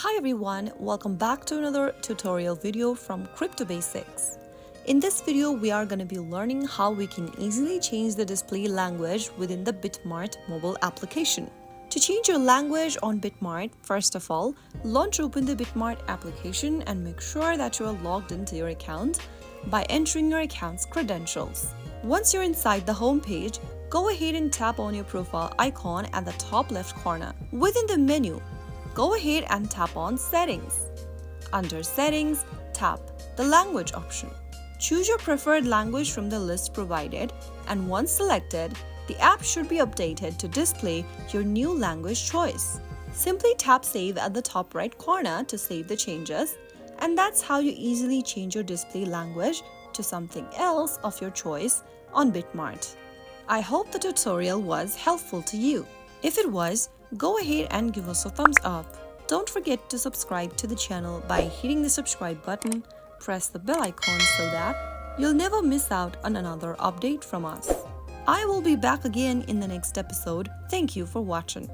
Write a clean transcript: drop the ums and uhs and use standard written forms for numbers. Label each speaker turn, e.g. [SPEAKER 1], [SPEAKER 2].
[SPEAKER 1] Hi everyone, welcome back to another tutorial video from Crypto Basics. In this video, we are going to be learning how we can easily change the display language within the Bitmart mobile application. To change your language on Bitmart, first of all, launch open the Bitmart application and make sure that you are logged into your account by entering your account's credentials. Once you're inside the home page, go ahead and tap on your profile icon at the top left corner. Within the menu, go ahead and tap on Settings. Under Settings, tap the Language option. Choose your preferred language from the list provided, and once selected, the app should be updated to display your new language choice. Simply tap Save at the top right corner to save the changes, and that's how you easily change your display language to something else of your choice on Bitmart. I hope the tutorial was helpful to you. If it was, go ahead and give us a thumbs up. Don't forget to subscribe to the channel by hitting the subscribe button, press the bell icon so that you'll never miss out on another update from us. I will be back again in the next episode. Thank you for watching.